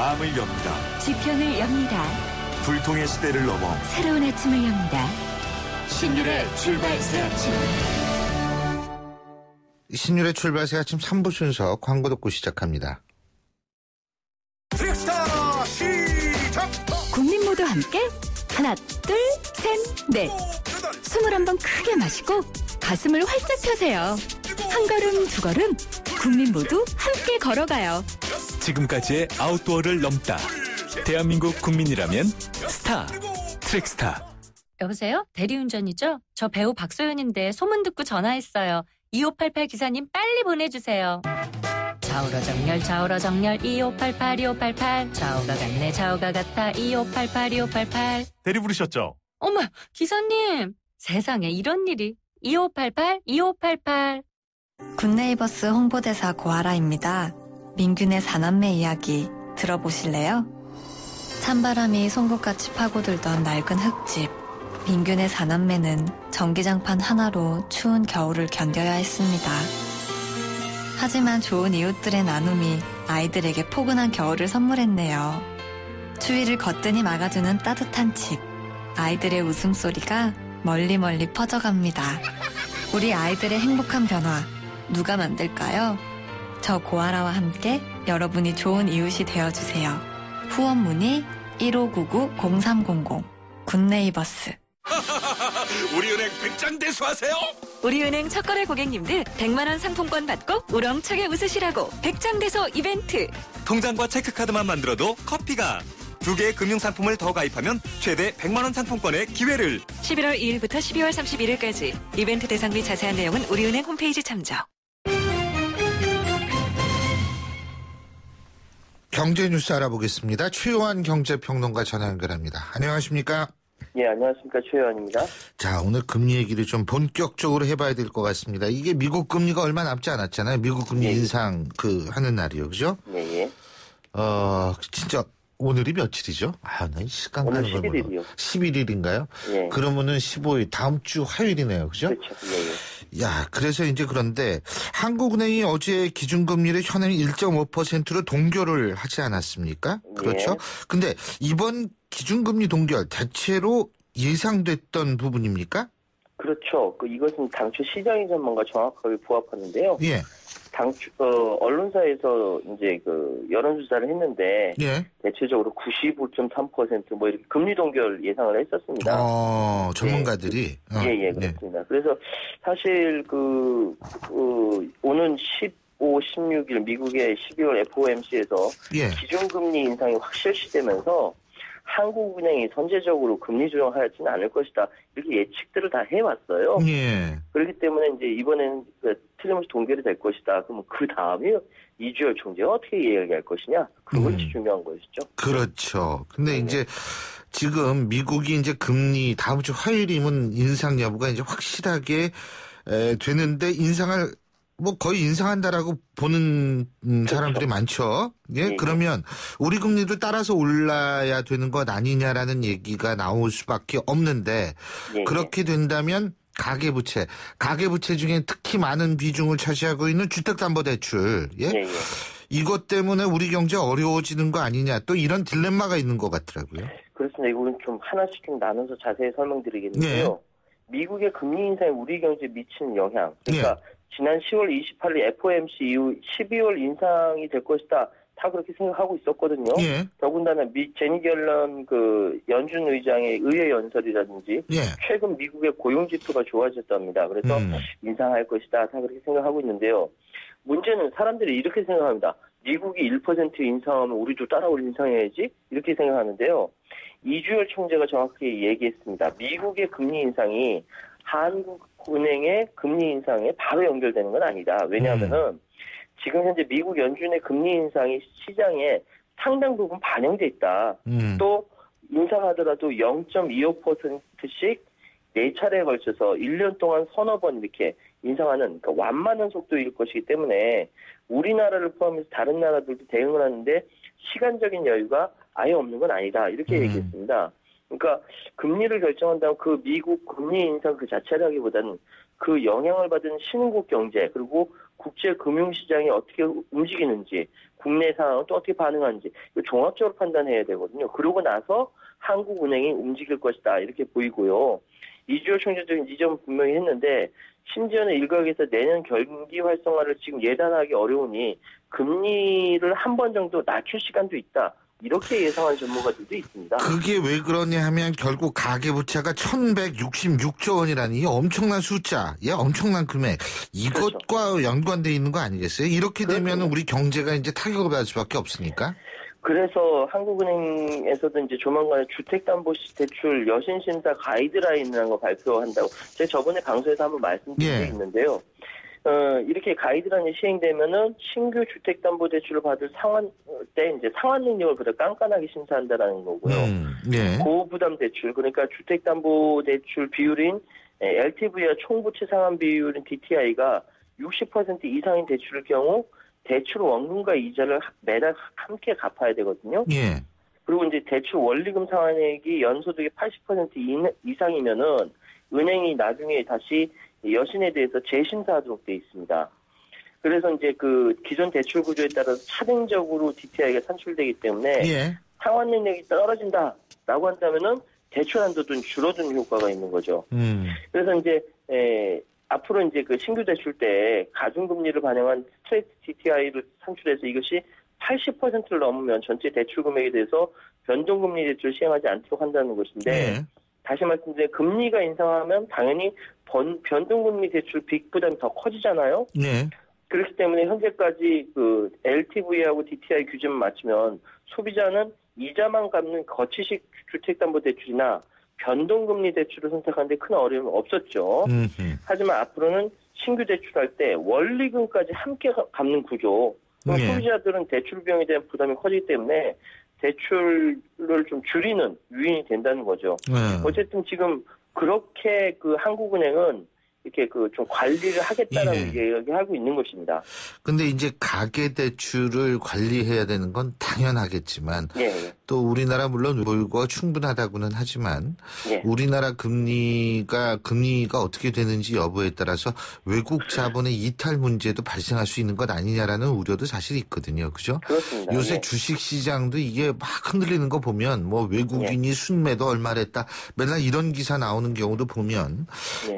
마음을 엽니다. 지편을 엽니다. 불통의 시대를 넘어 새로운 아침을 엽니다. 신율의 출발 새 아침. 신율의 출발 새 아침 3부 순서 광고 듣고 시작합니다. 트랙스타 시작! 국민 모두 함께 하나, 둘, 셋, 넷. 21번 크게 마시고 가슴을 활짝 펴세요. 한 걸음, 두 걸음, 국민 모두 함께 걸어가요. 지금까지의 아웃도어를 넘다. 대한민국 국민이라면 스타, 트랙스타. 여보세요? 대리운전이죠? 저 배우 박소연인데 소문 듣고 전화했어요. 2588 기사님 빨리 보내주세요. 좌우로 정렬 좌우로 정렬 2588 2588 좌우가 같네 좌우가 같아 2588 2588. 대리 부르셨죠? 어머 기사님 세상에 이런 일이 2588 2588. 굿네이버스 홍보대사 고아라입니다. 민균의 4남매 이야기 들어보실래요? 찬바람이 송곳같이 파고들던 낡은 흙집. 민균의 4남매는 전기장판 하나로 추운 겨울을 견뎌야 했습니다. 하지만 좋은 이웃들의 나눔이 아이들에게 포근한 겨울을 선물했네요. 추위를 거뜬히 막아주는 따뜻한 집. 아이들의 웃음소리가 멀리 멀리 퍼져갑니다. 우리 아이들의 행복한 변화 누가 만들까요? 저 고아라와 함께 여러분이 좋은 이웃이 되어주세요. 후원 문의 1599-0300 굿네이버스. 우리은행 백장대수 하세요? 우리은행 첫거래 고객님들 100만원 상품권 받고 우렁차게 웃으시라고 백장대소 이벤트. 통장과 체크카드만 만들어도 커피가. 2개의 금융상품을 더 가입하면 최대 100만원 상품권의 기회를. 11월 2일부터 12월 31일까지 이벤트 대상 및 자세한 내용은 우리은행 홈페이지 참조. 경제뉴스 알아보겠습니다. 최요한 경제평론가 전화 연결합니다. 안녕하십니까? 예, 안녕하십니까. 최요한입니다. 자, 오늘 금리 얘기를 좀 본격적으로 해봐야 될 것 같습니다. 이게 미국 금리가 얼마 남지 않았잖아요. 미국 금리 인상 하는 날이요. 그죠? 예. 진짜 오늘이 며칠이죠? 나 이 시간 오늘 가는 걸 11일이요. 11일인가요? 예. 그러면은 15일 다음 주 화요일이네요. 그죠? 그렇죠. 예. 야, 그래서 이제 그런데 한국은행이 어제 기준금리를 현행 1.5%로 동결을 하지 않았습니까? 그렇죠? 예. 근데 이번 기준금리 동결 대체로 예상됐던 부분입니까? 그렇죠. 이것은 당초 시장의 전망과 정확하게 부합하는데요. 예. 당초 언론사에서 이제 여론조사를 했는데 예. 대체적으로 95.3% 뭐 이렇게 금리 동결 예상을 했었습니다. 전문가들이. 예, 그렇습니다. 그래서 사실 오는 15, 16일 미국의 12월 FOMC에서 기준금리 인상이 확실시되면서 한국은행이 선제적으로 금리 조정하지는 않을 것이다. 이렇게 예측들을 다 해왔어요. 예. 그렇기 때문에 이제 이번에는 틀림없이 동결이 될 것이다. 그러면 그 다음에 이주열 총재가 어떻게 이야기할 것이냐. 그것이 중요한 것이죠. 그렇죠. 근데 이제 지금 미국이 이제 금리 다음 주 화요일이면 인상 여부가 이제 확실하게 되는데 인상을 거의 인상한다라고 보는 사람들이 많죠. 예, 그러면 우리 금리도 따라서 올라야 되는 것 아니냐라는 얘기가 나올 수밖에 없는데 그렇게 된다면 가계부채 중에 특히 많은 비중을 차지하고 있는 주택담보대출, 이것 때문에 우리 경제 어려워지는 거 아니냐, 또 이런 딜레마가 있는 것 같더라고요. 그렇습니다. 이거는 좀 하나씩 나눠서 자세히 설명드리겠는데요. 미국의 금리 인상이 우리 경제에 미치는 영향, 그러니까 지난 10월 28일 FOMC 이후 12월 인상이 될 것이다. 다 그렇게 생각하고 있었거든요. 더군다나 제니 갤런 연준 의장의 의회 연설이라든지 최근 미국의 고용 지표가 좋아졌답니다. 그래서 인상할 것이다. 다 그렇게 생각하고 있는데요. 문제는 사람들이 이렇게 생각합니다. 미국이 1% 인상하면 우리도 따라 인상해야지 이렇게 생각하는데요. 이주열 총재가 정확히 얘기했습니다. 미국의 금리 인상이 한국은행의 금리 인상에 바로 연결되는 건 아니다. 왜냐하면은 지금 현재 미국 연준의 금리 인상이 시장에 상당 부분 반영돼 있다. 또 인상하더라도 0.25%씩 4차례에 걸쳐서 1년 동안 서너 번 이렇게 인상하는 완만한 속도일 것이기 때문에 우리나라를 포함해서 다른 나라들도 대응을 하는데 시간적인 여유가 아예 없는 건 아니다. 이렇게 얘기했습니다. 그러니까 금리를 결정한다면 미국 금리 인상 자체라기보다는 그 영향을 받은 신흥국 경제 그리고 국제 금융시장이 어떻게 움직이는지 국내 상황은 또 어떻게 반응하는지 종합적으로 판단해야 되거든요. 그러고 나서 한국은행이 움직일 것이다 이렇게 보이고요. 이주열 총재도 이 점은 분명히 했는데 심지어는 일각에서 내년 경기 활성화를 지금 예단하기 어려우니 금리를 한 번 정도 낮출 시간도 있다. 이렇게 예상한 전문가들도 있습니다. 그게 왜 그러냐 하면 결국 가계부채가 1166조 원이라니 이 엄청난 숫자, 엄청난 금액. 이것과 그렇죠. 연관돼 있는 거 아니겠어요? 이렇게 되면 우리 경제가 이제 타격을 받을 수밖에 없으니까. 그래서 한국은행에서도 이제 조만간에 주택담보대출 여신심사 가이드라인이라는 거 발표한다고 제가 저번에 방송에서 한번 말씀드린 게 있는데요. 이렇게 가이드라인이 시행되면은 신규 주택담보대출을 받을 상환 때 이제 상환 능력을 보다 깐깐하게 심사한다라는 거고요. 고부담 대출 그러니까 주택담보대출 비율인 LTV와 총부채 상환 비율인 DTI가 60% 이상인 대출일 경우 대출 원금과 이자를 매달 함께 갚아야 되거든요. 그리고 이제 대출 원리금 상환액이 연소득의 80% 이상이면은 은행이 나중에 다시 여신에 대해서 재심사하도록 돼 있습니다. 그래서 이제 그 기존 대출 구조에 따라서 차등적으로 DTI가 산출되기 때문에 상환 능력이 떨어진다라고 한다면은 대출 한도도 줄어드는 효과가 있는 거죠. 그래서 이제 앞으로 이제 그 신규 대출 때 가중금리를 반영한 스트레이트 DTI를 산출해서 이것이 80%를 넘으면 전체 대출 금액에 대해서 변동금리 대출을 시행하지 않도록 한다는 것인데 다시 말씀드리면 금리가 인상하면 당연히 변동금리 대출 빚 부담이 더 커지잖아요. 그렇기 때문에 현재까지 그 LTV하고 DTI 규제만 맞추면 소비자는 이자만 갚는 거치식 주택담보대출이나 변동금리 대출을 선택하는데 큰 어려움은 없었죠. 하지만 앞으로는 신규 대출할 때 원리금까지 함께 갚는 구조. 소비자들은 대출 비용에 대한 부담이 커지기 때문에 대출을 좀 줄이는 요인이 된다는 거죠. 어쨌든 지금 그렇게 그 한국은행은 이렇게 그 좀 관리를 하겠다라고 얘기하고 있는 것입니다. 근데 이제 가계 대출을 관리해야 되는 건 당연하겠지만 또 우리나라 물론 보유고가 충분하다고는 하지만 우리나라 금리가 어떻게 되는지 여부에 따라서 외국 자본의 이탈 문제도 발생할 수 있는 것 아니냐라는 우려도 사실 있거든요. 그죠? 그렇습니다. 요새 주식 시장도 이게 막 흔들리는 거 보면 뭐 외국인이 순매도 얼마를 했다. 맨날 이런 기사 나오는 경우도 보면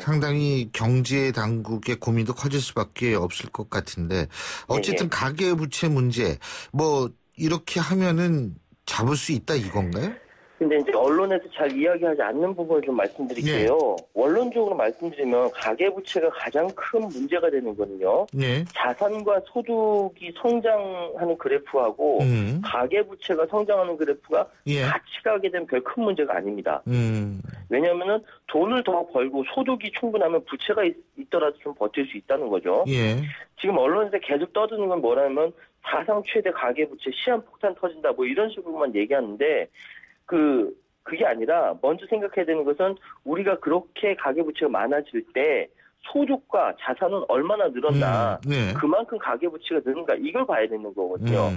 상당히 경제 당국의 고민도 커질 수밖에 없을 것 같은데 어쨌든 가계부채 문제 뭐 이렇게 하면은 잡을 수 있다 이건가요? 근데 이제 언론에서 잘 이야기하지 않는 부분을 좀 말씀드릴게요. 원론적으로 말씀드리면 가계부채가 가장 큰 문제가 되는 거는요. 자산과 소득이 성장하는 그래프하고 가계부채가 성장하는 그래프가 같이 가게 되면 별 큰 문제가 아닙니다. 왜냐하면은 돈을 더 벌고 소득이 충분하면 부채가 있더라도 좀 버틸 수 있다는 거죠. 지금 언론에서 계속 떠드는 건 뭐라면 사상 최대 가계부채 시한폭탄 터진다 뭐 이런 식으로만 얘기하는데 그게 아니라 먼저 생각해야 되는 것은 우리가 그렇게 가계부채가 많아질 때 소득과 자산은 얼마나 늘었나 그만큼 가계부채가 느는가 이걸 봐야 되는 거거든요.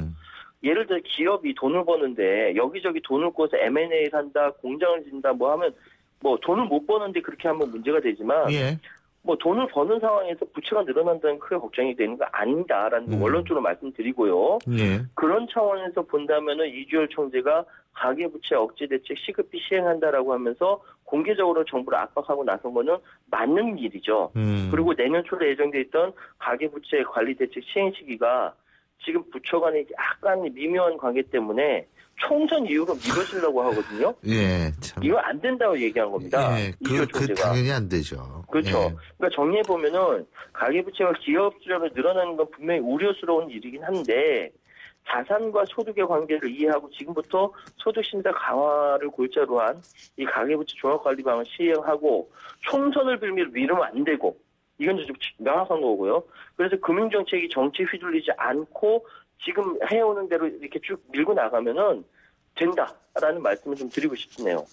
예를 들어 기업이 돈을 버는데 여기저기 돈을 꿔서 M&A를 한다 공장을 짓는다 뭐 하면 뭐 돈을 못 버는데 그렇게 하면 문제가 되지만 뭐 돈을 버는 상황에서 부채가 늘어난다는 크게 걱정이 되는 거 아니다라는 거 원론적으로 말씀드리고요. 그런 차원에서 본다면은 이주열 총재가 가계부채 억제 대책 시급히 시행한다라고 하면서 공개적으로 정부를 압박하고 나선 거는 맞는 일이죠. 그리고 내년 초에 예정돼 있던 가계부채 관리 대책 시행 시기가 지금 부처 간의 약간 미묘한 관계 때문에 총선 이후로 미뤄지려고 하거든요. 참. 이거 안 된다고 얘기한 겁니다. 그 당연히 안 되죠. 그렇죠. 그러니까 정리해 보면은 가계부채가 기업 수준으로 늘어나는 건 분명히 우려스러운 일이긴 한데 자산과 소득의 관계를 이해하고 지금부터 소득심사 강화를 골자로 한 이 가계부채 종합관리 방안을 시행하고 총선을 빌미로 미루면 안 되고 이건 좀 명확한 거고요. 그래서 금융정책이 정치 휘둘리지 않고 지금 해오는 대로 이렇게 쭉 밀고 나가면은 된다라는 말씀을 좀 드리고 싶네요.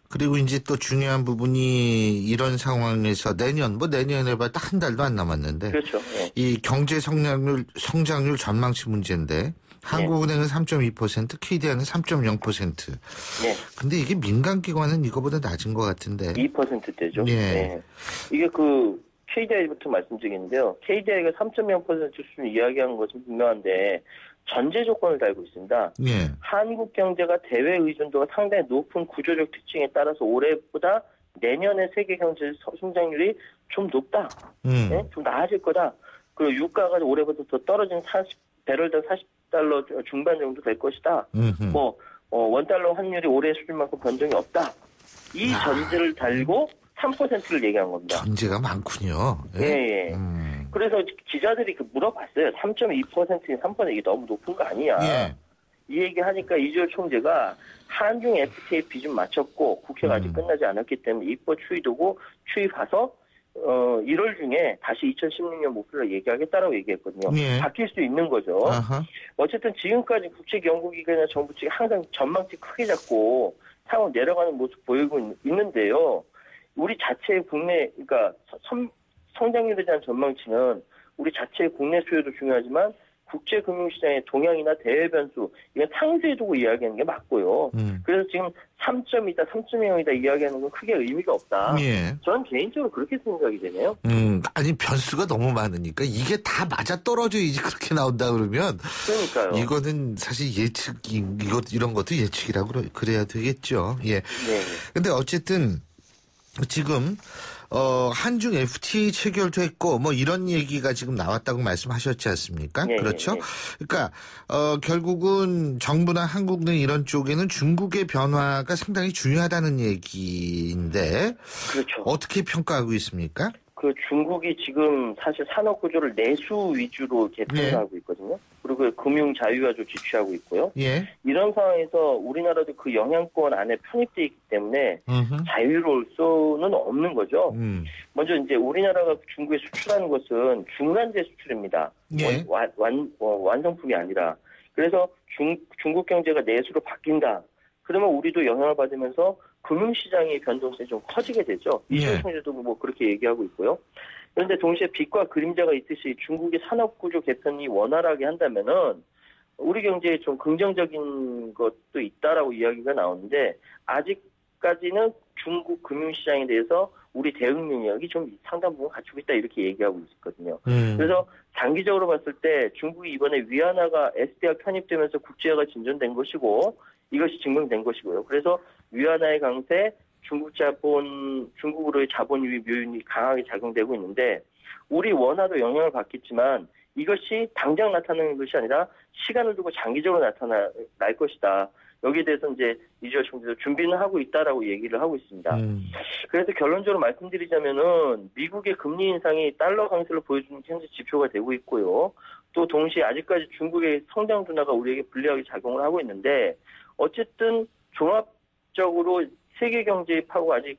그리고 이제 또 중요한 부분이 이런 상황에서 내년에 봐 딱 한 달도 안 남았는데. 그렇죠. 예. 이 경제 성장률 전망치 문제인데. 한국은행은 3.2%, KDI는 3.0%. 예. 근데 이게 민간기관은 이거보다 낮은 것 같은데. 2%대죠. 예. 네. 이게 KDI부터 말씀드리는데요. KDI가 3.0% 수준 이야기한 것은 분명한데 전제 조건을 달고 있습니다. 예. 한국 경제가 대외 의존도가 상당히 높은 구조적 특징에 따라서 올해보다 내년에 세계 경제 성장률이 좀 높다. 네? 좀 나아질 거다. 그리고 유가가 올해보다 더 떨어진 배럴당 40달러 중반 정도 될 것이다. 원달러 환율이 올해 수준만큼 변동이 없다. 이 전제를 달고 3%를 얘기한 겁니다. 전제가 많군요. 예. 그래서 기자들이 물어봤어요. 3.2%인 3% 이게 너무 높은 거 아니냐. 예. 이 얘기하니까 이주열 총재가 한중 FTA 비준 맞췄고 국회가 아직 끝나지 않았기 때문에 입법 추이봐서 1월 중에 다시 2016년 목표를 얘기하겠다라고 얘기했거든요. 예. 바뀔 수 있는 거죠. 아하. 어쨌든 지금까지 국제연구기관이나 정부 측이 항상 전망치 크게 잡고 상황 내려가는 모습 보이고 있는데요. 우리 자체의 그러니까 성장률에 대한 전망치는 우리 자체의 국내 수요도 중요하지만 국제 금융시장의 동향이나 대외 변수 이건 상수에 두고 이야기하는 게 맞고요. 그래서 지금 3.2다, 3.0이다 이야기하는 건 크게 의미가 없다. 예. 저는 개인적으로 그렇게 생각이 되네요. 아니 변수가 너무 많으니까 이게 다 맞아 떨어져야지 그렇게 나온다 그러면. 그러니까요. 이거는 사실 이런 것도 예측이라고 그래야 되겠죠. 예. 네. 근데 어쨌든 지금 한중 FTA 체결도 했고 이런 얘기가 지금 나왔다고 말씀하셨지 않습니까? 네, 그렇죠? 네. 그러니까 결국은 정부나 한국은 이런 쪽에는 중국의 변화가 상당히 중요하다는 얘기인데 그렇죠. 어떻게 평가하고 있습니까? 중국이 지금 사실 산업 구조를 내수 위주로 개편하고 있거든요. 그리고 금융 자유화도 지취하고 있고요. 예. 이런 상황에서 우리나라도 그 영향권 안에 편입돼 있기 때문에 자유로울 수는 없는 거죠. 먼저 이제 우리나라가 중국에 수출하는 것은 중간재 수출입니다. 예. 완성품이 아니라. 그래서 중국 경제가 내수로 바뀐다. 그러면 우리도 영향을 받으면서 금융시장의 변동성이 좀 커지게 되죠. 이주열 총재도 그렇게 얘기하고 있고요. 그런데 동시에 빛과 그림자가 있듯이 중국의 산업구조 개편이 원활하게 한다면은 우리 경제에 좀 긍정적인 것도 있다라고 이야기가 나오는데 아직까지는 중국 금융시장에 대해서 우리 대응 능력이 좀 상당 부분 갖추고 있다 이렇게 얘기하고 있거든요. 그래서 장기적으로 봤을 때 중국이 이번에 위안화가 SDR 편입되면서 국제화가 진전된 것이고 이것이 증명된 것이고요. 그래서 위안화의 강세, 중국으로의 자본 유입 요인이 강하게 작용되고 있는데 우리 원화도 영향을 받겠지만 이것이 당장 나타나는 것이 아니라 시간을 두고 장기적으로 나타날 것이다. 여기에 대해서 이제 이주열 총재도 준비는 하고 있다라고 얘기를 하고 있습니다. 그래서 결론적으로 말씀드리자면은 미국의 금리 인상이 달러 강세를 보여주는 현재 지표가 되고 있고요. 또 동시에 아직까지 중국의 성장 둔화가 우리에게 불리하게 작용을 하고 있는데 어쨌든 종합적으로 세계 경제의 파고가 아직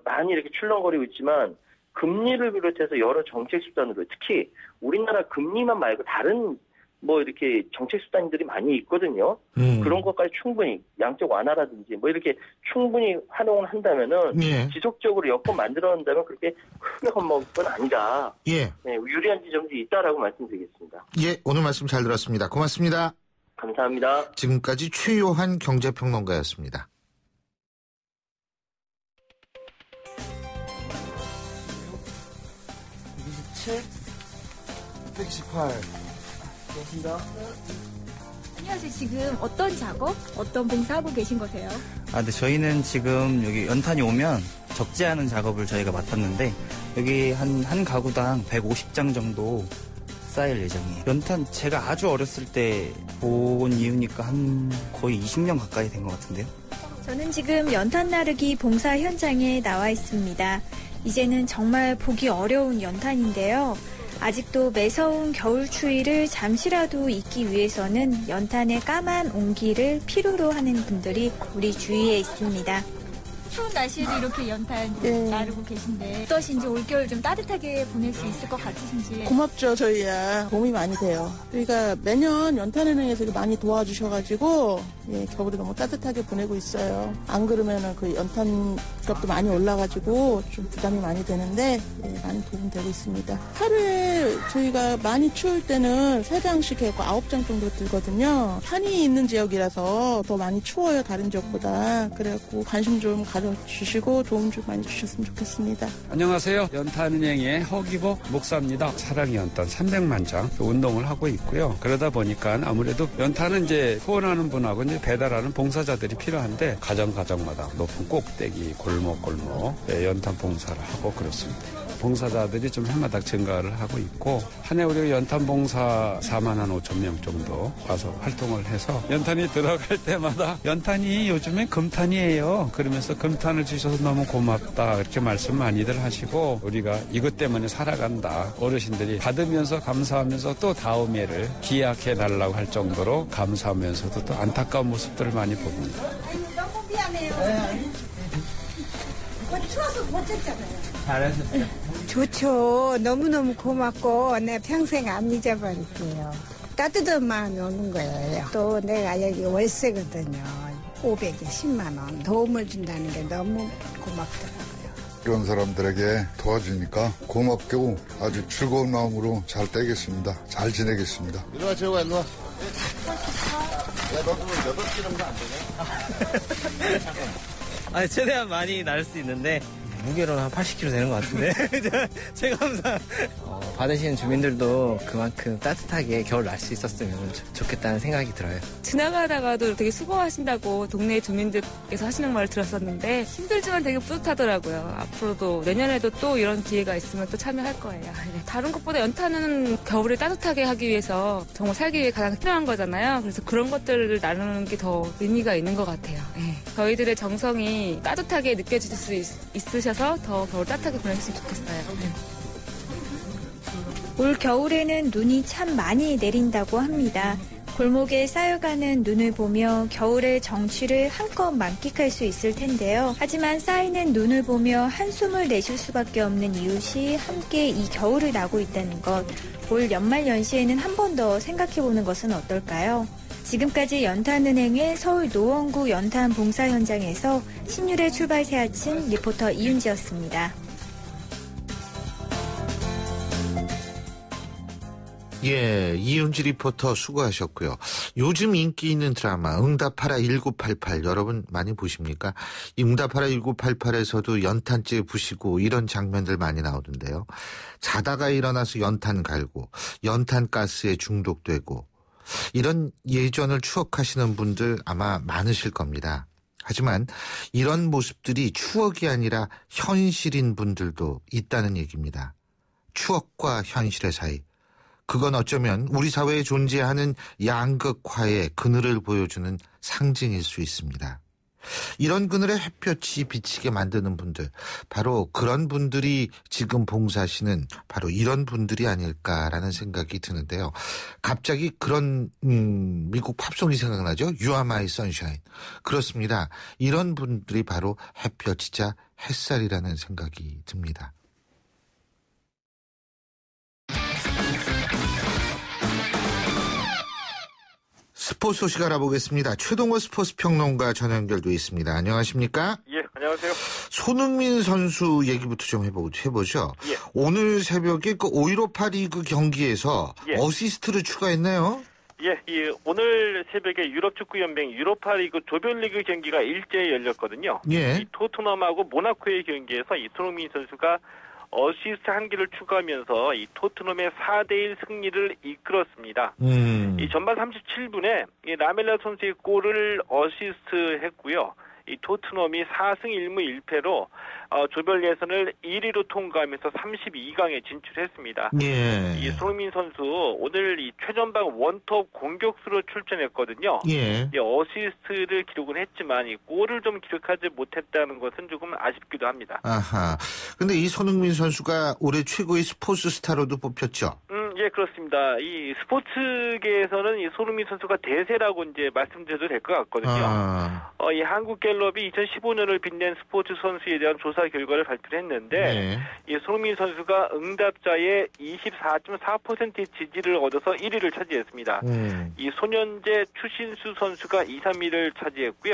많이 이렇게 출렁거리고 있지만 금리를 비롯해서 여러 정책 수단으로 특히 우리나라 금리만 말고 다른 이렇게 정책 수단들이 많이 있거든요. 그런 것까지 충분히 양적 완화라든지 이렇게 충분히 활용을 한다면은 지속적으로 여건 만들어 한다면 그렇게 크게 겁먹을 건 아니다. 예. 네, 유리한 지점도 있다라고 말씀드리겠습니다. 예, 오늘 말씀 잘 들었습니다. 고맙습니다. 감사합니다. 지금까지 최요한 경제평론가였습니다. 안녕하세요. 지금 어떤 작업, 어떤 봉사하고 계신 거세요? 근데 저희는 지금 여기 연탄이 오면 적재하는 작업을 저희가 맡았는데 여기 한 가구당 150장 정도 쌓일 예정이에요. 연탄 제가 아주 어렸을 때 본 이유니까 거의 20년 가까이 된 것 같은데요. 저는 지금 연탄 나르기 봉사 현장에 나와 있습니다. 이제는 정말 보기 어려운 연탄인데요. 아직도 매서운 겨울 추위를 잠시라도 잊기 위해서는 연탄의 까만 온기를 필요로 하는 분들이 우리 주위에 있습니다. 추운 날씨에도 이렇게 연탄 네. 나르고 계신데 어떠신지 올겨울 좀 따뜻하게 보낼 수 있을 것 같으신지. 고맙죠. 저희야 도움이 많이 돼요. 저희가 매년 연탄은행에서 많이 도와주셔가지고 겨울에 너무 따뜻하게 보내고 있어요. 안 그러면은 그 연탄 값도 많이 올라가지고 좀 부담이 많이 되는데 많이 도움되고 있습니다. 하루에 저희가 많이 추울 때는 3장씩 해고 9장 정도 들거든요. 산이 있는 지역이라서 더 많이 추워요. 다른 지역보다. 그래갖고 관심 좀 가져주시고 도움 좀 많이 주셨으면 좋겠습니다. 안녕하세요. 연탄은행의 허기복 목사입니다. 사랑의 연탄 300만 장 운동을 하고 있고요. 그러다 보니까 아무래도 연탄은 이제 후원하는 분하고 이제 배달하는 봉사자들이 필요한데 가정마다 높은 꼭대기 골목 연탄 봉사를 하고 그렇습니다. 봉사자들이 좀 해마다 증가를 하고 있고 한 해 우리 연탄 봉사 4만 5천 명 정도 와서 활동을 해서 연탄이 들어갈 때마다 연탄이 요즘엔 금탄이에요. 그러면서 금탄을 주셔서 너무 고맙다 이렇게 말씀 많이들 하시고 우리가 이것 때문에 살아간다. 어르신들이 받으면서 감사하면서 또 다음 해를 기약해 달라고 할 정도로 감사하면서도 또 안타까운 모습들을 많이 봅니다. 너무 미안해요. 추워서 못 잤잖아요. 잘하셨어요. 좋죠. 너무너무 고맙고 내 평생 안 잊어버릴게요. 따뜻한 마음이 오는 거예요. 또 내가 여기 월세거든요. 500에 10만 원 도움을 준다는 게 너무 고맙더라고요. 이런 사람들에게 도와주니까 고맙고 아주 즐거운 마음으로 잘 떼겠습니다. 잘 지내겠습니다. 일로와 재호가 일로와. 너도 몇 억 정도 안 되냐? 아니 최대한 많이 날 수 있는데 무게로는 한 80kg 되는 것 같은데 제가 항상 받으시는 주민들도 그만큼 따뜻하게 겨울 날 수 있었으면 좋겠다는 생각이 들어요. 지나가다가도 되게 수고하신다고 동네 주민들께서 하시는 말을 들었었는데 힘들지만 되게 뿌듯하더라고요. 앞으로도 내년에도 또 이런 기회가 있으면 또 참여할 거예요. 다른 것보다 연탄은 겨울을 따뜻하게 하기 위해서 정말 살기 위해 가장 필요한 거잖아요. 그래서 그런 것들을 나누는 게 더 의미가 있는 것 같아요. 저희들의 정성이 따뜻하게 느껴질 수 있으셔서 더 겨울 따뜻하게 보냈으면 좋겠어요. 올 겨울에는 눈이 참 많이 내린다고 합니다. 골목에 쌓여가는 눈을 보며 겨울의 정취를 한껏 만끽할 수 있을 텐데요. 하지만 쌓이는 눈을 보며 한숨을 내쉴 수밖에 없는 이웃이 함께 이 겨울을 나고 있다는 것. 올 연말 연시에는 한 번 더 생각해보는 것은 어떨까요? 지금까지 연탄은행의 서울 노원구 연탄 봉사 현장에서 신율의 출발 새 아침 리포터 이윤지였습니다. 예, 이윤지 리포터 수고하셨고요. 요즘 인기 있는 드라마 응답하라 1988 여러분 많이 보십니까? 이 응답하라 1988에서도 연탄재 부시고 이런 장면들 많이 나오던데요. 자다가 일어나서 연탄 갈고 연탄가스에 중독되고 이런 예전을 추억하시는 분들 아마 많으실 겁니다. 하지만 이런 모습들이 추억이 아니라 현실인 분들도 있다는 얘기입니다. 추억과 현실의 사이. 그건 어쩌면 우리 사회에 존재하는 양극화의 그늘을 보여주는 상징일 수 있습니다. 이런 그늘에 햇볕이 비치게 만드는 분들, 바로 그런 분들이 지금 봉사하시는 바로 이런 분들이 아닐까라는 생각이 드는데요. 갑자기 그런 미국 팝송이 생각나죠? You are my sunshine. 그렇습니다. 이런 분들이 바로 햇볕이자 햇살이라는 생각이 듭니다. 스포츠 소식 알아보겠습니다. 최동호 스포츠 평론가 전화 연결돼 있습니다. 안녕하십니까? 예, 안녕하세요. 손흥민 선수 얘기부터 좀 해보죠. 예. 오늘 새벽에 그 5.15 리그 경기에서 예. 어시스트를 추가했네요. 예, 오늘 새벽에 유럽축구연맹 유로파 리그 조별리그 경기가 일제히 열렸거든요. 예. 이 토트넘하고 모나코의 경기에서 이 손흥민 선수가 어시스트 한 개를 추가하면서 이 토트넘의 4대1 승리를 이끌었습니다. 이 전반 37분에 이 라멜라 선수의 골을 어시스트 했고요. 이 토트넘이 4승 1무 1패로 조별 예선을 1위로 통과하면서 32강에 진출했습니다. 예. 이 손흥민 선수 오늘 이 최전방 원톱 공격수로 출전했거든요. 예. 이 어시스트를 기록은 했지만 이 골을 좀 기록하지 못했다는 것은 조금 아쉽기도 합니다. 아하. 근데 이 손흥민 선수가 올해 최고의 스포츠 스타로도 뽑혔죠. 예, 그렇습니다. 이 스포츠계에서는 이 손흥민 선수가 대세라고 이제 말씀드려도 될 것 같거든요. 이 한국갤럽이 2015년을 빛낸 스포츠 선수에 대한 조사 결과를 발표를 했는데, 이 손흥민 선수가 응답자의 24.4%의 지지를 얻어서 1위를 차지했습니다. 이 손현재, 추신수 선수가 2, 3위를 차지했고요.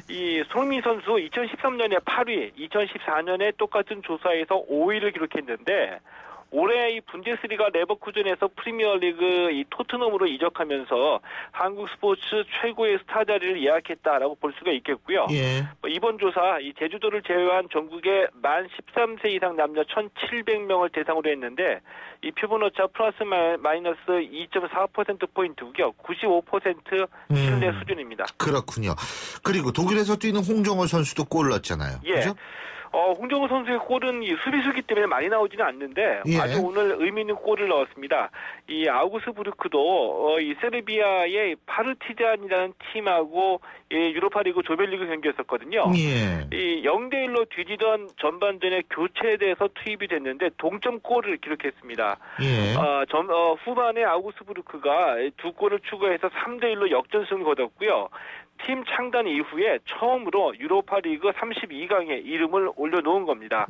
이 손흥민 선수 2013년에 8위, 2014년에 똑같은 조사에서 5위를 기록했는데, 올해 이 분데스리가 레버쿠젠에서 프리미어리그 이 토트넘으로 이적하면서 한국 스포츠 최고의 스타 자리를 예약했다라고 볼 수가 있겠고요. 이번 조사 이 제주도를 제외한 전국의 만 13세 이상 남녀 1,700명을 대상으로 했는데 이 표본오차 플러스 마이너스 2.4%포인트고요. 95% 신뢰 수준입니다. 그렇군요. 그리고 독일에서 뛰는 홍정호 선수도 골 넣었잖아요. 예. 그렇죠? 홍정호 선수의 골은 이 수비수기 때문에 많이 나오지는 않는데 아주 오늘 의미 있는 골을 넣었습니다. 이 아우그스부르크도 이 세르비아의 파르티잔이라는 팀하고 유로파리그 조별리그 경기였었거든요. 이 0대1로 뒤지던 전반전에 교체돼서 투입이 됐는데 동점골을 기록했습니다. 후반에 아우그스부르크가 두 골을 추가해서 3대1로 역전승을 거뒀고요. 팀 창단 이후에 처음으로 유로파리그 32강에 이름을 올려놓은 겁니다.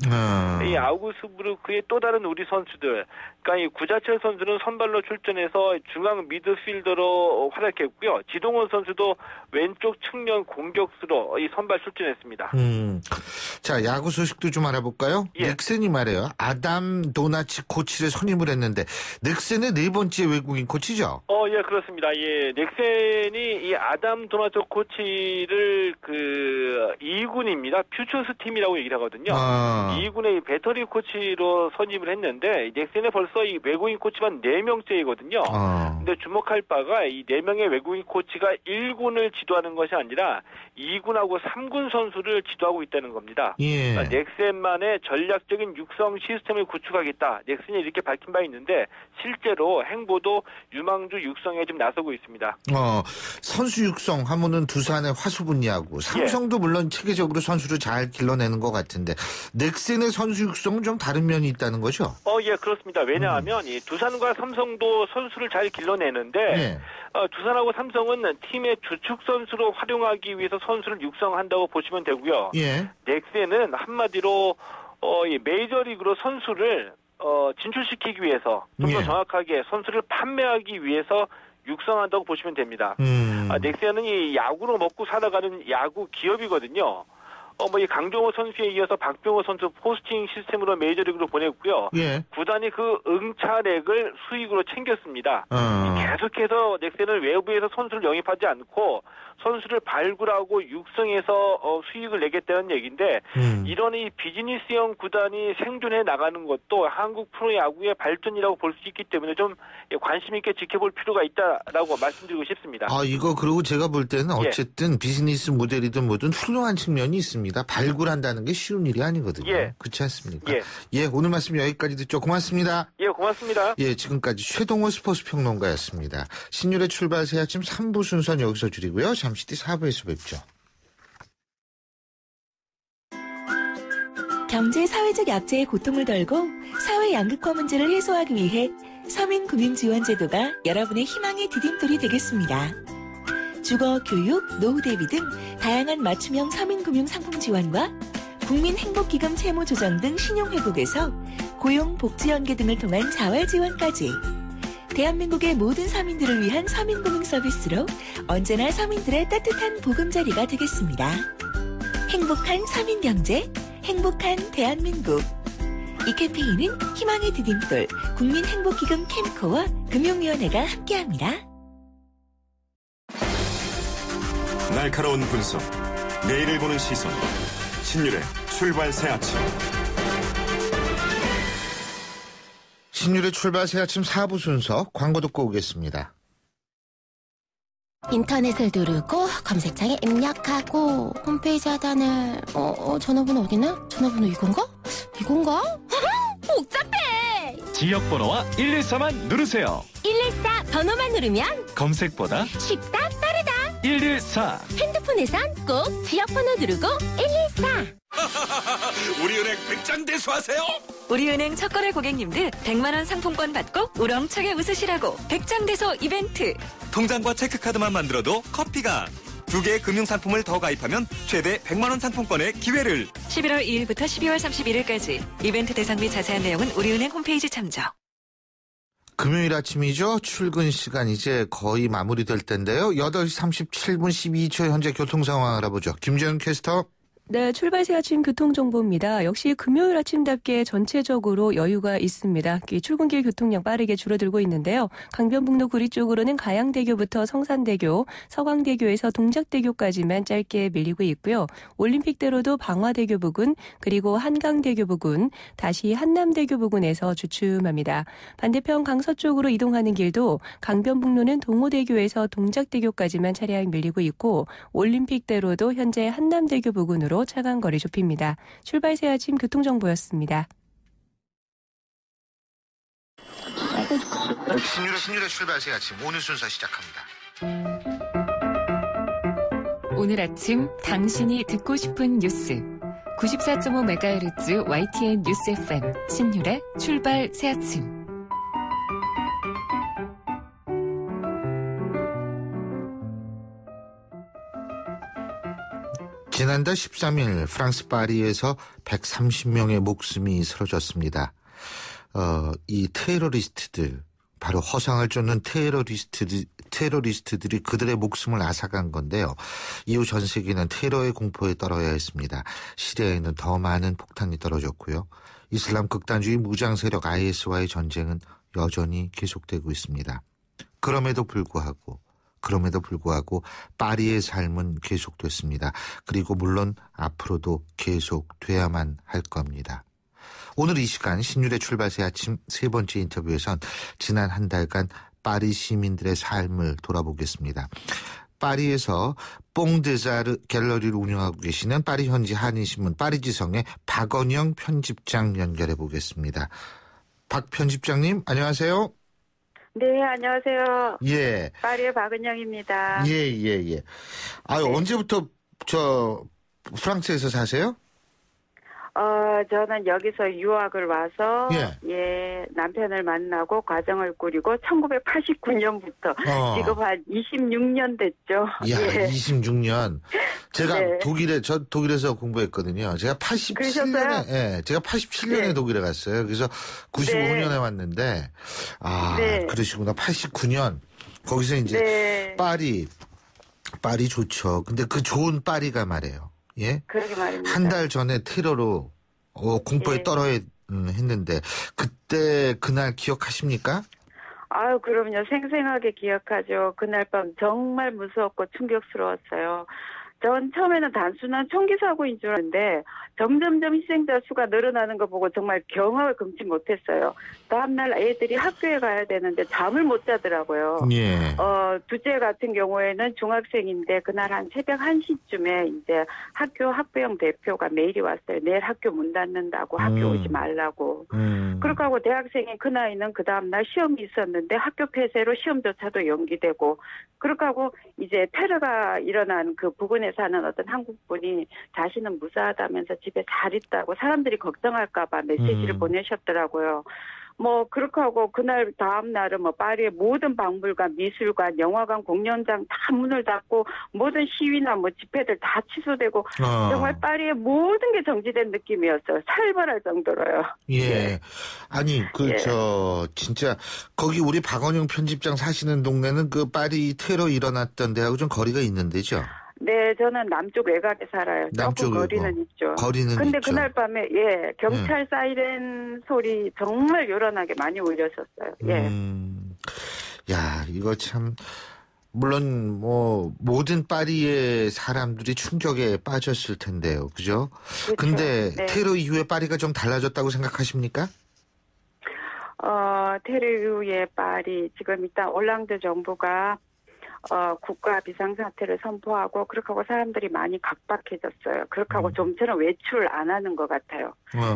이 아우구스부르크의 또 다른 우리 선수들, 그러니까 이 구자철 선수는 선발로 출전해서 중앙 미드필더로 활약했고요. 지동원 선수도 왼쪽 측면 공격수로 이 선발 출전했습니다. 자, 야구 소식도 좀 알아볼까요? 넥센이 말이에요. 아담 도나치 코치를 선임을 했는데 넥센의 네 번째 외국인 코치죠? 예, 그렇습니다. 예, 넥센이 이 아담 도나치 코치를 2군입니다. 퓨처스 팀이라고 얘기를 하거든요. 2군의 배터리 코치로 선임을 했는데 넥센에 벌써 이 외국인 코치만 4명째이거든요. 근데 주목할 바가 이 4명의 외국인 코치가 1군을 지도하는 것이 아니라 2군하고 3군 선수를 지도하고 있다는 겁니다. 그러니까 넥센만의 전략적인 육성 시스템을 구축하겠다. 넥센이 이렇게 밝힌 바 있는데 실제로 행보도 유망주 육성에 좀 나서고 있습니다. 선수 육성 하면은 두산의 화수분 야구, 삼성도 물론 체계적으로 선수를 잘 길러내는 것 같은데 넥센의 선수 육성은 좀 다른 면이 있다는 거죠? 예, 그렇습니다. 왜냐하면 이 두산과 삼성도 선수를 잘 길러내는데 두산하고 삼성은 팀의 주축 선수로 활용하기 위해서 선수를 육성한다고 보시면 되고요. 넥센은 한마디로 이 메이저리그로 선수를 진출시키기 위해서 좀 더 정확하게 선수를 판매하기 위해서 육성한다고 보시면 됩니다. 넥센은 이 야구로 먹고 살아가는 야구 기업이거든요. 이 강정호 선수에 이어서 박병호 선수 포스팅 시스템으로 메이저리그로 보냈고요. 구단이 그 응차액을 수익으로 챙겼습니다. 계속해서 넥센은 외부에서 선수를 영입하지 않고 선수를 발굴하고 육성해서 수익을 내겠다는 얘기인데 이런 이 비즈니스형 구단이 생존해 나가는 것도 한국 프로야구의 발전이라고 볼 수 있기 때문에 좀 관심 있게 지켜볼 필요가 있다라고 말씀드리고 싶습니다. 이거 그리고 제가 볼 때는 어쨌든 비즈니스 모델이든 뭐든 훌륭한 측면이 있습니다. 발굴한다는 게 쉬운 일이 아니거든요. 그렇지 않습니까? 오늘 말씀 여기까지 듣죠. 고맙습니다. 고맙습니다. 지금까지 최동호 스포츠 평론가였습니다. 신율의 출발 새 아침 3부 순서는 여기서 줄이고요. 잠시 뒤 4부에서 뵙죠. 경제 사회적 약자의 고통을 덜고 사회 양극화 문제를 해소하기 위해 서민금융지원제도가 여러분의 희망의 디딤돌이 되겠습니다. 주거, 교육, 노후 대비 등 다양한 맞춤형 서민금융 상품 지원과 국민행복기금 채무 조정 등 신용회복에서 고용, 복지 연계 등을 통한 자활 지원까지 대한민국의 모든 서민들을 위한 서민금융 서비스로 언제나 서민들의 따뜻한 보금자리가 되겠습니다. 행복한 서민경제, 행복한 대한민국. 이 캠페인은 희망의 디딤돌 국민행복기금 캠코와 금융위원회가 함께합니다. 날카로운 분석, 내일을 보는 시선, 신율의 출발 새 아침. 신율의 출발 새 아침 4부 순서 광고 듣고 오겠습니다. 인터넷을 누르고 검색창에 입력하고 홈페이지 하단을 전화번호 어디나? 전화번호 이건가? 복잡해! 지역번호와 114만 누르세요. 114 번호만 누르면 검색보다 쉽다 빠르다. 114. 핸드폰에선 꼭 지역번호 누르고 114. 우리은행 백장대소 하세요. 우리은행 첫거래 고객님들 100만 원 상품권 받고 우렁차게 웃으시라고 백장대소 이벤트. 통장과 체크카드만 만들어도 커피가. 2개의 금융상품을 더 가입하면 최대 100만 원 상품권의 기회를. 11월 2일부터 12월 31일까지 이벤트 대상 및 자세한 내용은 우리은행 홈페이지 참조. 금요일 아침이죠. 출근 시간 이제 거의 마무리될 텐데요. 8시 37분 12초 현재 교통 상황 알아보죠. 김재현 캐스터. 네, 출발 새 아침 교통정보입니다. 역시 금요일 아침답게 전체적으로 여유가 있습니다. 출근길 교통량 빠르게 줄어들고 있는데요. 강변북로 구리 쪽으로는 가양대교부터 성산대교, 서강대교에서 동작대교까지만 짧게 밀리고 있고요. 올림픽대로도 방화대교 부근, 그리고 한강대교 부근, 다시 한남대교 부근에서 주춤합니다. 반대편 강서 쪽으로 이동하는 길도 강변북로는 동호대교에서 동작대교까지만 차량 밀리고 있고, 올림픽대로도 현재 한남대교 부근으로 차간 거리 좁힙니다. 출발 새 아침 교통정보였습니다. 신율의 출발 새 아침 오늘 순서 시작합니다. 오늘 아침 당신이 듣고 싶은 뉴스 94.5MHz YTN 뉴스 FM 신율의 출발 새 아침. 지난달 13일 프랑스 파리에서 130명의 목숨이 쓰러졌습니다. 이 테러리스트들, 바로 허상을 쫓는 테러리스트들이 그들의 목숨을 앗아간 건데요. 이후 전 세계는 테러의 공포에 떨어야 했습니다. 시리아에는 더 많은 폭탄이 떨어졌고요. 이슬람 극단주의 무장 세력 IS와의 전쟁은 여전히 계속되고 있습니다. 그럼에도 불구하고 파리의 삶은 계속됐습니다. 그리고 물론 앞으로도 계속돼야만 할 겁니다. 오늘 이 시간 신율의 출발 새 아침 세 번째 인터뷰에선 지난 한 달간 파리 시민들의 삶을 돌아보겠습니다. 파리에서 뽕데자르 갤러리를 운영하고 계시는 파리 현지 한인신문 파리지성의 박원영 편집장 연결해 보겠습니다. 박 편집장님 안녕하세요. 네, 안녕하세요. 예. 파리의 박은영입니다. 예. 아유, 네. 언제부터 프랑스에서 사세요? 저는 여기서 유학을 와서, 남편을 만나고 가정을 꾸리고 1989년부터 지금 한 26년 됐죠. 이야, 예. 26년. 제가 네. 독일에서 공부했거든요. 제가 87년에, 그러셨어요? 제가 87년에 네. 독일에 갔어요. 그래서 95년에 왔는데, 네. 그러시구나. 89년. 거기서 이제 파리 좋죠. 근데 그 좋은 파리가 말이에요. 예? 그러게 말입니다. 한 달 전에 테러로 공포에 떨어야 했는데 그때 그날 기억하십니까? 아유, 그럼요. 생생하게 기억하죠. 그날 밤 정말 무서웠고 충격스러웠어요. 전 처음에는 단순한 총기 사고인 줄 알았는데 점점점 희생자 수가 늘어나는 거 보고 정말 경악을 금치 못했어요. 다음날 애들이 학교에 가야 되는데 잠을 못 자더라고요. 예. 둘째 같은 경우에는 중학생인데 그날 한 새벽 1시쯤에 이제 학교 학부형 대표가 메일이 왔어요. 내일 학교 문 닫는다고 학교 오지 말라고. 그렇게 하고 대학생인 그 나이는 그 다음날 시험이 있었는데 학교 폐쇄로 시험조차도 연기되고 그렇게 하고 이제 테러가 일어난 그 부근에 사는 어떤 한국분이 자신은 무사하다면서 집에 잘 있다고 사람들이 걱정할까 봐 메시지를 보내셨더라고요. 뭐 그렇게 하고 그날 다음 날은 뭐 파리의 모든 박물관, 미술관, 영화관, 공연장 다 문을 닫고 모든 시위나 뭐 집회들 다 취소되고 정말 파리의 모든 게 정지된 느낌이었어요. 살벌할 정도로요. 예. 아니 진짜 거기 우리 박원영 편집장 사시는 동네는 그 파리 테러 일어났던 데하고 좀 거리가 있는 데죠? 네, 저는 남쪽 외곽에 살아요. 조금 거리는 있죠. 근데 있죠. 그날 밤에 경찰 사이렌 소리 정말 요란하게 많이 울렸었어요. 예. 야, 이거 참 물론 뭐 모든 파리의 사람들이 충격에 빠졌을 텐데요. 그죠? 그렇죠. 근데 네. 테러 이후에 파리가 좀 달라졌다고 생각하십니까? 테러 이후에 파리 지금 일단 올랑드 정부가 국가 비상사태를 선포하고 그렇게 하고 사람들이 많이 각박해졌어요. 그렇게 하고 좀처럼 외출 안 하는 것 같아요.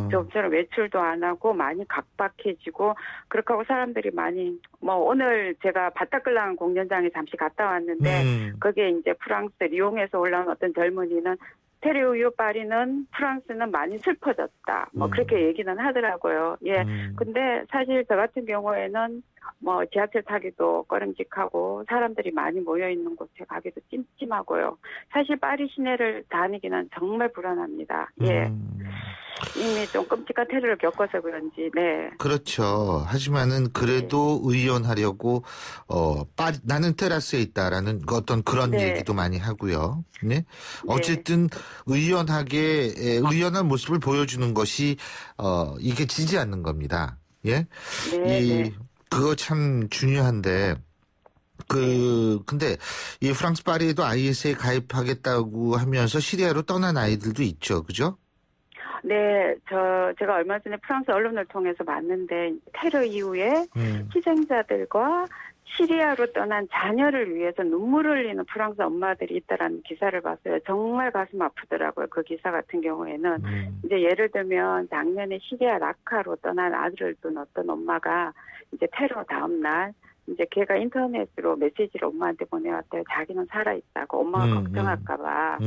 좀처럼 외출도 안 하고 많이 각박해지고 그렇게 하고 사람들이 많이 뭐 오늘 제가 바타클란 공연장에 잠시 갔다 왔는데 거기에 이제 프랑스 리옹에서 올라온 어떤 젊은이는 테러 이후 파리는 프랑스는 많이 슬퍼졌다. 뭐 그렇게 얘기는 하더라고요. 예. 근데 사실 저 같은 경우에는 뭐 지하철 타기도 꺼림직하고 사람들이 많이 모여 있는 곳에 가기도 찜찜하고요. 사실 파리 시내를 다니기는 정말 불안합니다. 예. 이미 좀 끔찍한 테러를 겪어서 그런지, 네. 그렇죠. 하지만은 그래도 의연하려고, 나는 테라스에 있다라는 어떤 그런 네. 얘기도 많이 하고요. 네. 어쨌든 의연한 모습을 보여주는 것이, 이게 지지 않는 겁니다. 예. 네. 그거 참 중요한데, 근데 이 프랑스 파리에도 IS에 가입하겠다고 하면서 시리아로 떠난 아이들도 있죠. 그죠? 네, 제가 얼마 전에 프랑스 언론을 통해서 봤는데, 테러 이후에 희생자들과 시리아로 떠난 자녀를 위해서 눈물을 흘리는 프랑스 엄마들이 있다라는 기사를 봤어요. 정말 가슴 아프더라고요. 그 기사 같은 경우에는. 이제 예를 들면 작년에 시리아 라카로 떠난 아들을 둔 어떤 엄마가 이제 테러 다음 날 이제 걔가 인터넷으로 메시지를 엄마한테 보내왔대요. 자기는 살아있다고. 엄마가 걱정할까봐.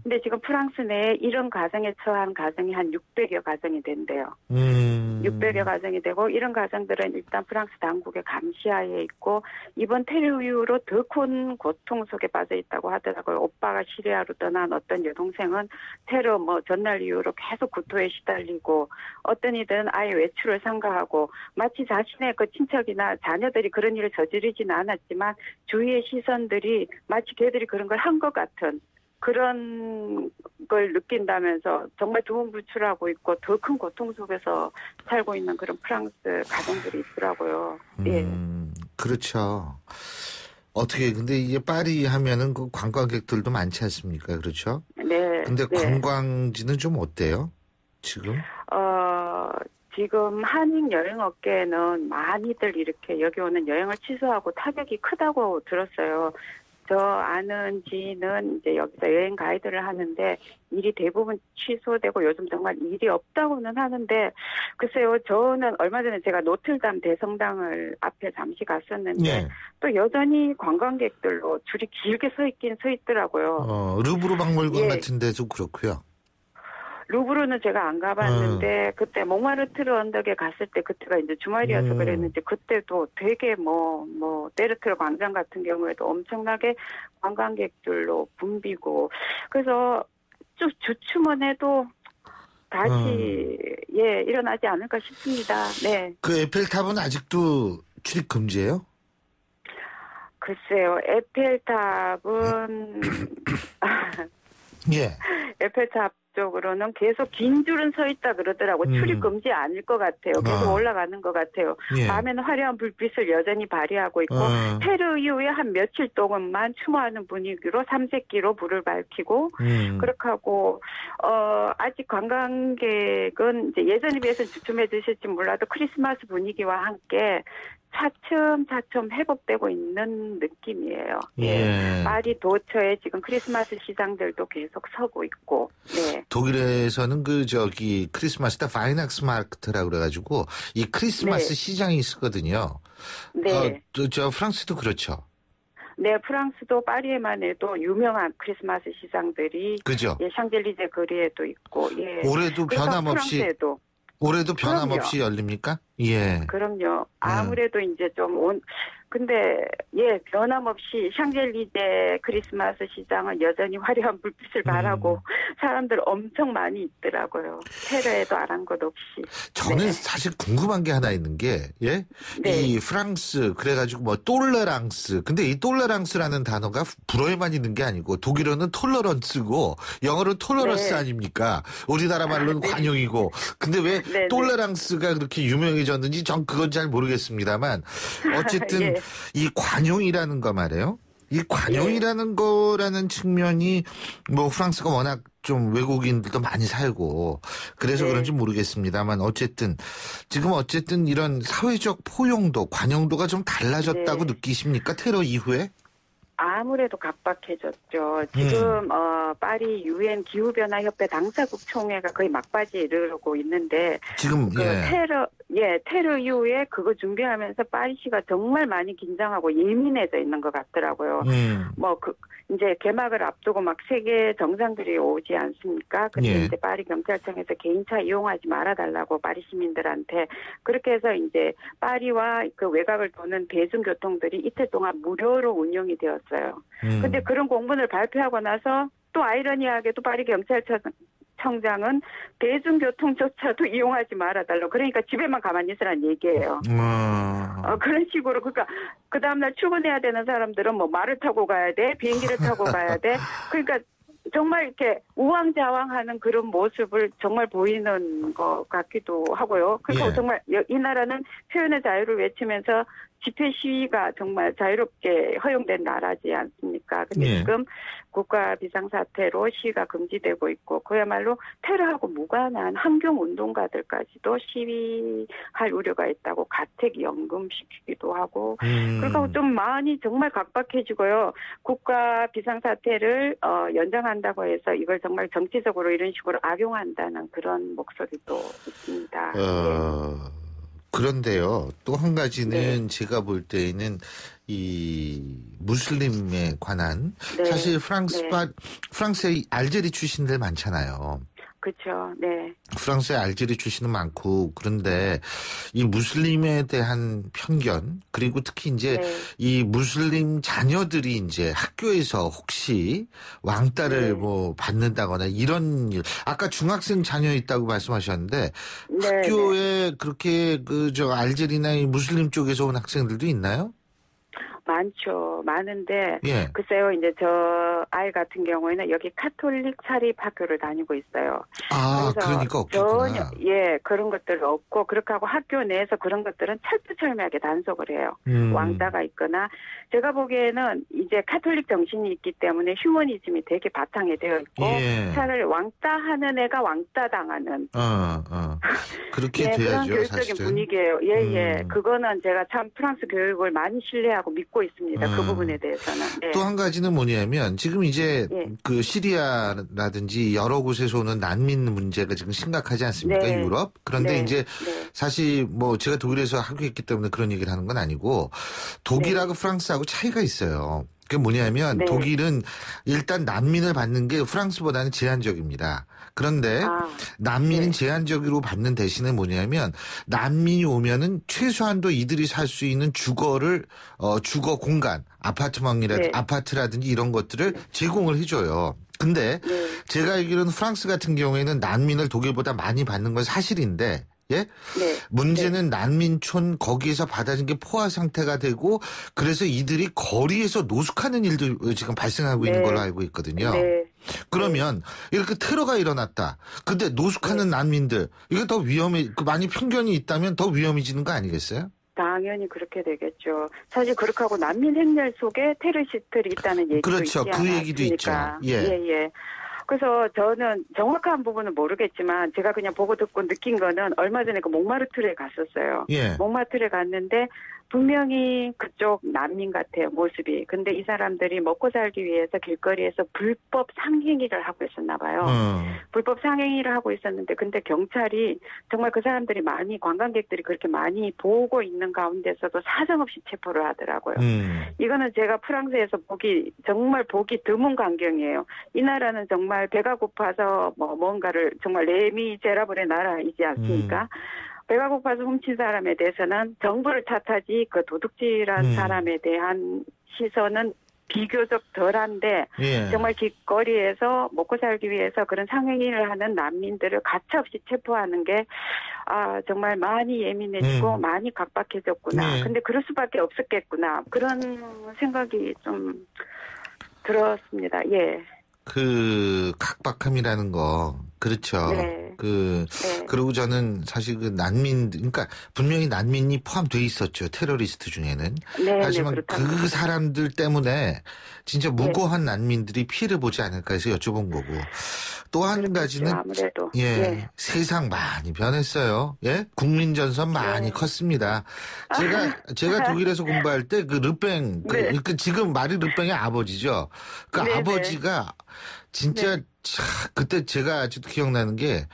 근데 지금 프랑스 내에 이런 가정에 처한 가정이 한 600여 가정이 된대요. 600여 가정이 되고 이런 가정들은 일단 프랑스 당국의 감시하에 있고 이번 테러 이후로 더 큰 고통 속에 빠져 있다고 하더라고요. 오빠가 시리아로 떠난 어떤 여동생은 테러 전날 이후로 계속 구토에 시달리고 어떤 이들은 아예 외출을 삼가하고 마치 자신의 그 친척이나 자녀들이 그런 일을 저지르지는 않았지만 주위의 시선들이 마치 걔들이 그런 걸 한 것 같은 그런 걸 느낀다면서 정말 두문불출하고 있고 더 큰 고통 속에서 살고 있는 그런 프랑스 가정들이 있더라고요. 예. 그렇죠. 근데 이게 파리 하면은 그 관광객들도 많지 않습니까? 그렇죠? 네. 근데 관광지는 좀 어때요? 지금? 지금 한인 여행 업계에는 많이들 이렇게 여기 오는 여행을 취소하고 타격이 크다고 들었어요. 저 아는 지인은 이제 여기서 여행 가이드를 하는데 일이 대부분 취소되고 요즘 정말 일이 없다고는 하는데 글쎄요, 저는 얼마 전에 제가 노틀담 대성당을 앞에 잠시 갔었는데 또 여전히 관광객들로 줄이 길게 서 있더라고요. 루브르 박물관 같은 데도 그렇고요. 루브르는 제가 안 가봤는데 그때 몽마르트르 언덕에 갔을 때 그때가 이제 주말이어서 그랬는지 그때도 되게 베르트르 광장 같은 경우에도 엄청나게 관광객들로 붐비고 그래서 쭉 주춤은 해도 다시 일어나지 않을까 싶습니다. 네. 그 에펠탑은 아직도 출입 금지예요? 글쎄요, 에펠탑은 에펠탑 쪽으로는 계속 긴 줄은 서 있다 그러더라고. 출입 금지 아닐 것 같아요. 계속 올라가는 것 같아요. 밤에는 화려한 불빛을 여전히 발휘하고 있고 테러 이후에 한 며칠 동안만 추모하는 분위기로 삼색기로 불을 밝히고 그렇게 하고 아직 관광객은 이제 예전에 비해서 주춤해지실지 몰라도 크리스마스 분위기와 함께 차츰 회복되고 있는 느낌이에요. 파리 도처에 지금 크리스마스 시장들도 계속 서고 있고. 네. 독일에서는 크리스마스다 파이낙스 마르크트라고 그래가지고 이 크리스마스 시장이 있었거든요. 네. 프랑스도 그렇죠. 네, 프랑스도 파리에만 해도 유명한 크리스마스 시장들이 그죠? 샹젤리제 거리에도 있고. 올해도 변함없이 프랑스에도. 올해도 변함없이 열립니까? 예. 그럼요. 아무래도 이제 근데 변함없이 샹젤리제 크리스마스 시장은 여전히 화려한 불빛을 발하고 사람들 엄청 많이 있더라고요. 테러에도 아랑곳 없이. 저는 사실 궁금한 게 하나 있는 게 이 프랑스 그래가지고 똘레랑스. 근데 이 똘레랑스라는 단어가 불어에만 있는 게 아니고 독일어는 톨러런스고 영어로는 톨러런스 아닙니까? 우리나라 말로는 관용이고. 근데 왜 똘레랑스가 그렇게 유명해졌는지 전 그건 잘 모르겠습니다만 어쨌든 이 관용이라는 거 말이에요. 이 관용이라는 거라는 측면이 프랑스가 워낙 좀 외국인들도 많이 살고 그래서 그런지 모르겠습니다만 어쨌든 이런 사회적 포용도 관용도가 좀 달라졌다고 느끼십니까? 테러 이후에? 아무래도 각박해졌죠. 지금 파리 유엔 기후변화협회 당사국 총회가 거의 막바지에 이르고 있는데 지금 예, 테러 이후에 그거 준비하면서 파리시가 정말 많이 긴장하고 예민해져 있는 것 같더라고요. 이제 개막을 앞두고 막 세계 정상들이 오지 않습니까? 근데 예. 이제 파리 경찰청에서 개인차 이용하지 말아달라고 파리 시민들한테 그렇게 해서 이제 파리와 그 외곽을 도는 대중교통들이 이틀 동안 무료로 운영이 되었어요. 근데 그런 공문을 발표하고 나서 또 아이러니하게도 파리 경찰청장은 대중교통조차도 이용하지 말아달라고. 그러니까 집에만 가만히 있으라는 얘기예요. 그런 식으로. 그러니까 그 다음날 출근해야 되는 사람들은 뭐 말을 타고 가야 돼, 비행기를 타고 가야 돼. 그러니까 정말 이렇게 우왕좌왕하는 그런 모습을 정말 보이는 것 같기도 하고요. 그리고 정말 이 나라는 표현의 자유를 외치면서 집회 시위가 정말 자유롭게 허용된 나라지 않습니까? 근데 지금 국가 비상사태로 시위가 금지되고 있고 그야말로 테러하고 무관한 환경운동가들까지도 시위할 우려가 있다고 가택연금시키기도 하고 그러니까 좀 많이 정말 각박해지고요. 국가 비상사태를 연장한다고 해서 이걸 정말 정치적으로 이런 식으로 악용한다는 그런 목소리도 있습니다. 그런데요, 또 한 가지는 제가 볼 때에는 이 무슬림에 관한 사실 프랑스의 알제리 출신들 많잖아요. 그렇죠. 네. 프랑스의 알제리 출신은 많고 그런데 이 무슬림에 대한 편견 그리고 특히 이제 이 무슬림 자녀들이 이제 학교에서 혹시 왕따를 뭐 받는다거나 이런 일 아까 중학생 자녀 있다고 말씀하셨는데 학교에 그렇게 알제리나 이 무슬림 쪽에서 온 학생들도 있나요? 많죠. 많은데 글쎄요. 이제 저 아이 같은 경우에는 여기 카톨릭 사립 학교를 다니고 있어요. 그래서 그러니까 없겠구나. 전혀 그런 것들 없고 그렇게 하고 학교 내에서 그런 것들은 철두철미하게 단속을 해요. 왕따가 있거나 제가 보기에는 이제 카톨릭 정신이 있기 때문에 휴머니즘이 되게 바탕이 되어 있고 차라리 왕따하는 애가 왕따 당하는 그렇게 돼야죠. 그런 교육적인 사실은. 분위기예요. 그거는 제가 참 프랑스 교육을 많이 신뢰하고 믿고 있습니다. 그 부분에 대해서는. 또 한 가지는 뭐냐면 지금 이제 그 시리아라든지 여러 곳에서 오는 난민 문제가 지금 심각하지 않습니까? 유럽. 그런데 이제 사실 뭐 제가 독일에서 학교했기 때문에 그런 얘기를 하는 건 아니고 독일하고 프랑스하고 차이가 있어요. 그게 뭐냐면 독일은 일단 난민을 받는 게 프랑스보다는 제한적입니다. 그런데 난민은 제한적으로 받는 대신에 뭐냐면 난민이 오면은 최소한도 이들이 살 수 있는 주거 공간, 아파트라든지 이런 것들을 제공을 해줘요. 근데 제가 알기로는 프랑스 같은 경우에는 난민을 독일보다 많이 받는 건 사실인데 문제는 난민촌 거기에서 받아진 게 포화 상태가 되고 그래서 이들이 거리에서 노숙하는 일도 지금 발생하고 있는 걸로 알고 있거든요. 그러면 이렇게 테러가 일어났다. 근데 노숙하는 난민들 이거 더 많이 편견이 있다면 더 위험해지는 거 아니겠어요? 당연히 그렇게 되겠죠. 사실 그렇게 하고 난민 행렬 속에 테러리스트들이 있다는 얘기도 있지 않았습니까? 그 얘기도 있죠. 그래서 저는 정확한 부분은 모르겠지만 제가 그냥 보고 듣고 느낀 거는 얼마 전에 그 몽마르트르에 갔었어요. 몽마르트르에 갔는데 분명히 그쪽 난민 같아요, 모습이. 근데 이 사람들이 먹고 살기 위해서 길거리에서 불법 상행위를 하고 있었나 봐요. 불법 상행위를 하고 있었는데 근데 경찰이 정말 그 사람들이 관광객들이 그렇게 많이 보고 있는 가운데서도 사정없이 체포를 하더라고요. 이거는 제가 프랑스에서 정말 보기 드문 광경이에요. 이 나라는 정말 배가 고파서 뭔가를 정말 레미제라블의 나라이지 않습니까? 배가 고파서 훔친 사람에 대해서는 정부를 탓하지 그 도둑질한 사람에 대한 시선은 비교적 덜한데 정말 길거리에서 먹고 살기 위해서 그런 상행위를 하는 난민들을 가차없이 체포하는 게 정말 많이 예민해지고 많이 각박해졌구나. 근데 그럴 수밖에 없었겠구나. 그런 생각이 좀 들었습니다. 그 각박함이라는 거 그렇죠. 그리고 저는 사실 그 그러니까 분명히 난민이 포함돼 있었죠. 테러리스트 중에는. 하지만 그 사람들 때문에 진짜 무고한 난민들이 피해를 보지 않을까 해서 여쭤본 거고. 또 한 가지는 아무래도. 세상 많이 변했어요. 국민전선 많이 컸습니다. 제가 독일에서 공부할 때 그 르팽 지금 마리 르팽의 아버지죠. 그 아버지가 진짜 그때 제가 아직도 기억나는 게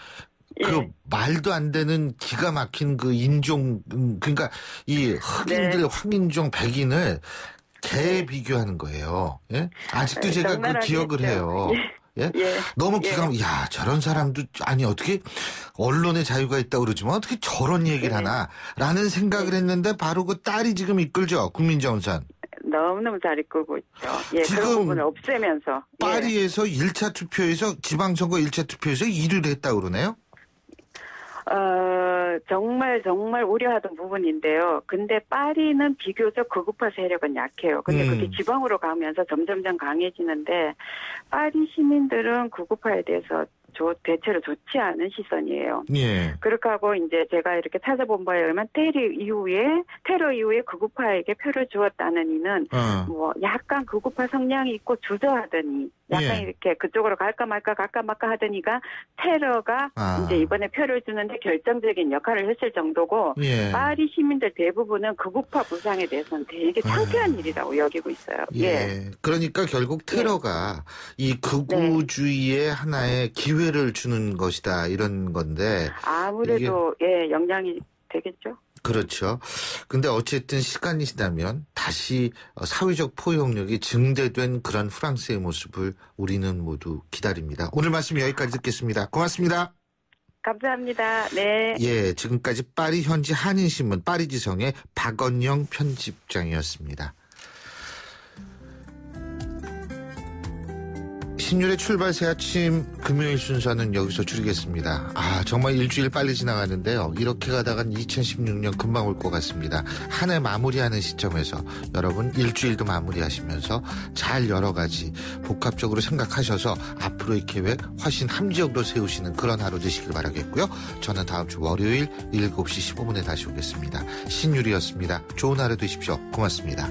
그 말도 안 되는 기가 막힌 그 인종, 그러니까 이 흑인들, 황인종, 백인을 개 비교하는 거예요. 예? 아직도 제가 그 기억을 해요. 예? 너무 기가 막, 야, 저런 사람도, 아니, 어떻게 언론의 자유가 있다고 그러지만 어떻게 저런 얘기를 하나? 라는 생각을 했는데 바로 그 딸이 지금 이끌죠. 국민정선. 너무너무 잘 이끌고 있죠. 예, 지금 그런 부분을 없애면서. 파리에서 1차 투표에서, 지방선거 1차 투표에서 1위를 했다고 그러네요? 정말 우려하던 부분인데요. 근데 파리는 비교적 극우파 세력은 약해요. 근데 그게 지방으로 가면서 점점점 강해지는데, 파리 시민들은 극우파에 대해서 대체로 좋지 않은 시선이에요. 예. 그렇게 하고 이제 제가 이렇게 찾아본 바에 의하면 테러 이후에 극우파에게 표를 주었다는 이는 뭐 약간 극우파 성향이 있고 주저하더니 약간 이렇게 그쪽으로 갈까 말까 하더니가 테러가 이제 이번에 표를 주는데 결정적인 역할을 했을 정도고 파리 시민들 대부분은 극우파 부상에 대해서는 되게 창피한 일이라고 여기고 있어요. 그러니까 결국 테러가 이 극우주의의 하나의 기회를 주는 것이다 이런 건데 아무래도 영향이 되겠죠. 그렇죠. 근데 어쨌든 시간이 지나면 다시 사회적 포용력이 증대된 그런 프랑스의 모습을 우리는 모두 기다립니다. 오늘 말씀 여기까지 듣겠습니다. 고맙습니다. 감사합니다. 네. 예, 지금까지 파리 현지 한인신문 파리지성의 박언영 편집장이었습니다. 신율의 출발 새 아침 금요일 순서는 여기서 줄이겠습니다. 정말 일주일 빨리 지나가는데요. 이렇게 가다간 2016년 금방 올 것 같습니다. 한 해 마무리하는 시점에서 여러분 일주일도 마무리하시면서 잘 여러 가지 복합적으로 생각하셔서 앞으로의 계획 훨씬 함지적으로 세우시는 그런 하루 되시길 바라겠고요. 저는 다음 주 월요일 7시 15분에 다시 오겠습니다. 신율이었습니다. 좋은 하루 되십시오. 고맙습니다.